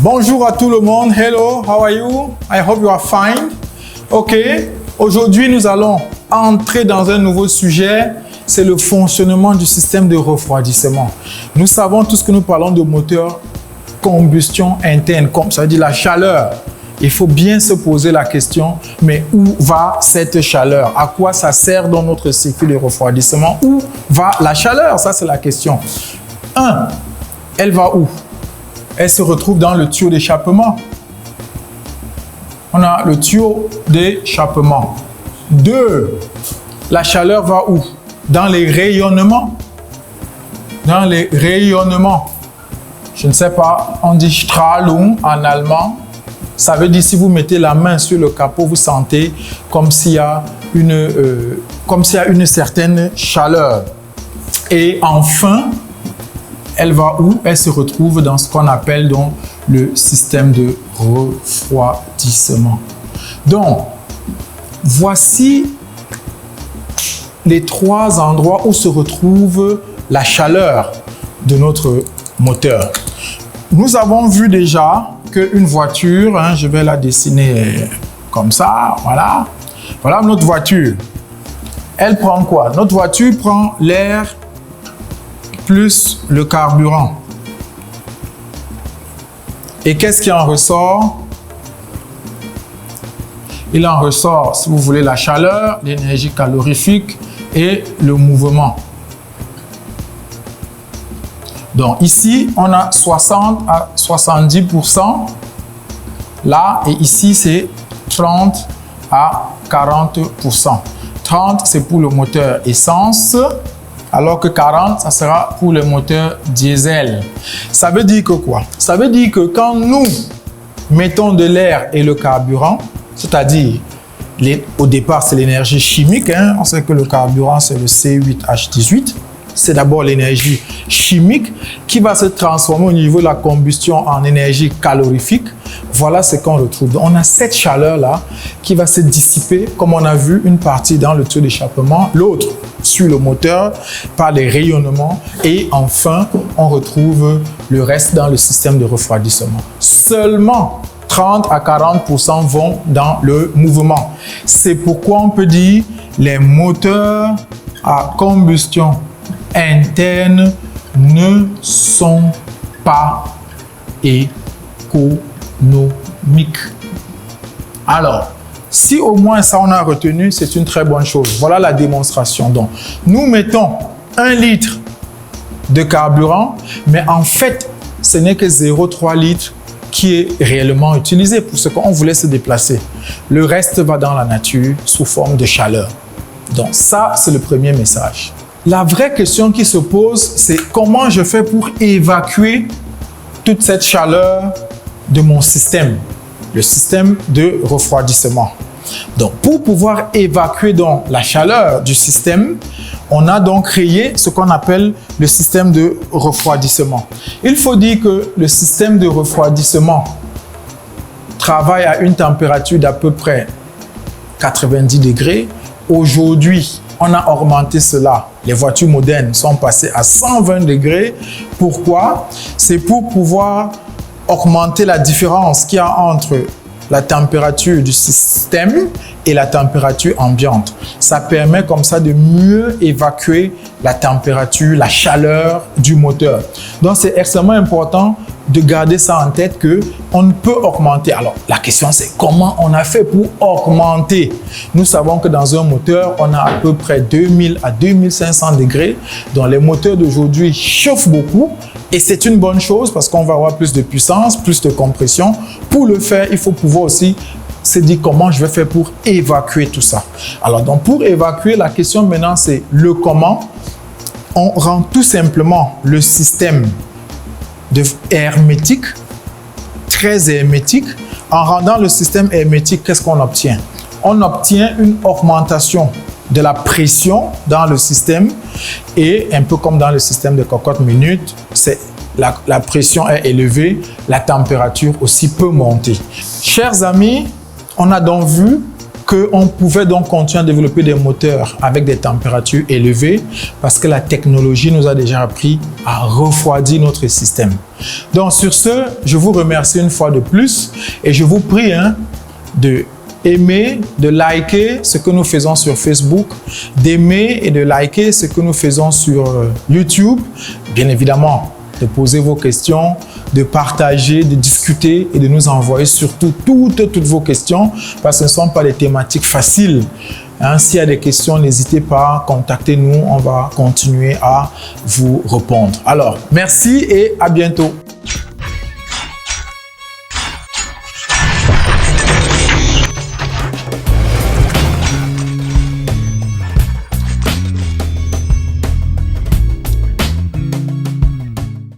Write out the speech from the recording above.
Bonjour à tout le monde. Hello, how are you? I hope you are fine. Ok, aujourd'hui nous allons entrer dans un nouveau sujet. C'est le fonctionnement du système de refroidissement. Nous savons tous que nous parlons de moteur combustion interne, comme ça veut dire la chaleur. Il faut bien se poser la question, mais où va cette chaleur? À quoi ça sert dans notre circuit de refroidissement? Où va la chaleur? Ça, c'est la question. 1. Elle va où? Elle se retrouve dans le tuyau d'échappement. On a le tuyau d'échappement. 2. La chaleur va où? Dans les rayonnements. Dans les rayonnements. Je ne sais pas, on dit Strahlung en allemand. Ça veut dire si vous mettez la main sur le capot, vous sentez comme s'il y a une certaine chaleur. Et enfin, elle va où? Elle se retrouve dans ce qu'on appelle donc le système de refroidissement. Donc, voici les 3 endroits où se retrouve la chaleur de notre moteur. Nous avons vu déjà qu'une voiture, je vais la dessiner comme ça, voilà. Voilà notre voiture. Elle prend quoi? Notre voiture prend l'air plus le carburant. Et qu'est-ce qui en ressort? Il en ressort, si vous voulez, la chaleur, l'énergie calorifique et le mouvement. Donc ici, on a 60 à 70% là, et ici, c'est 30 à 40%. 30, c'est pour le moteur essence, alors que 40, ça sera pour le moteur diesel. Ça veut dire que quoi? Ça veut dire que quand nous mettons de l'air et le carburant, c'est-à-dire au départ, c'est l'énergie chimique, on sait que le carburant, c'est le C8H18. C'est d'abord l'énergie chimique qui va se transformer au niveau de la combustion en énergie calorifique. Voilà ce qu'on retrouve. Donc, on a cette chaleur-là qui va se dissiper, comme on a vu, une partie dans le tuyau d'échappement, l'autre sur le moteur par les rayonnements. Et enfin, on retrouve le reste dans le système de refroidissement. Seulement 30 à 40% vont dans le mouvement. C'est pourquoi on peut dire les moteurs à combustion interne ne sont pas économiques. Alors, si au moins ça on a retenu, c'est une très bonne chose. Voilà la démonstration. Donc, nous mettons 1 litre de carburant, mais en fait, ce n'est que 0,3 litres qui est réellement utilisé pour ce qu'on voulait se déplacer. Le reste va dans la nature sous forme de chaleur. Donc, ça, c'est le premier message. La vraie question qui se pose, c'est comment je fais pour évacuer toute cette chaleur de mon système, le système de refroidissement. Donc, pour pouvoir évacuer donc la chaleur du système, on a donc créé ce qu'on appelle le système de refroidissement. Il faut dire que le système de refroidissement travaille à une température d'à peu près 90 degrés. Aujourd'hui, on a augmenté cela. Les voitures modernes sont passées à 120 degrés. Pourquoi? C'est pour pouvoir augmenter la différence qu'il y a entre la température du système et la température ambiante. Ça permet comme ça de mieux évacuer la température, la chaleur du moteur. Donc, c'est extrêmement important de garder ça en tête qu'on ne peut augmenter. Alors, la question c'est comment on a fait pour augmenter? Nous savons que dans un moteur, on a à peu près 2000 à 2500 degrés. Donc, les moteurs d'aujourd'hui chauffent beaucoup et c'est une bonne chose parce qu'on va avoir plus de puissance, plus de compression. Pour le faire, il faut pouvoir aussi se dire comment je vais faire pour évacuer tout ça. Alors, donc, pour évacuer, la question maintenant c'est le comment. On rend tout simplement le système hermétique, très hermétique. En rendant le système hermétique, qu'est-ce qu'on obtient? On obtient une augmentation de la pression dans le système et un peu comme dans le système de cocotte minute, la pression est élevée, la température aussi peut monter. Chers amis, on a donc vu qu'on pouvait donc continuer à développer des moteurs avec des températures élevées parce que la technologie nous a déjà appris à refroidir notre système. Donc sur ce, je vous remercie une fois de plus et je vous prie de aimer, de liker ce que nous faisons sur Facebook, d'aimer et de liker ce que nous faisons sur YouTube. Bien évidemment, de poser vos questions, de partager, de discuter et de nous envoyer surtout toutes vos questions parce que ce ne sont pas des thématiques faciles. S'il y a des questions, n'hésitez pas, contactez-nous, on va continuer à vous répondre. Alors, merci et à bientôt.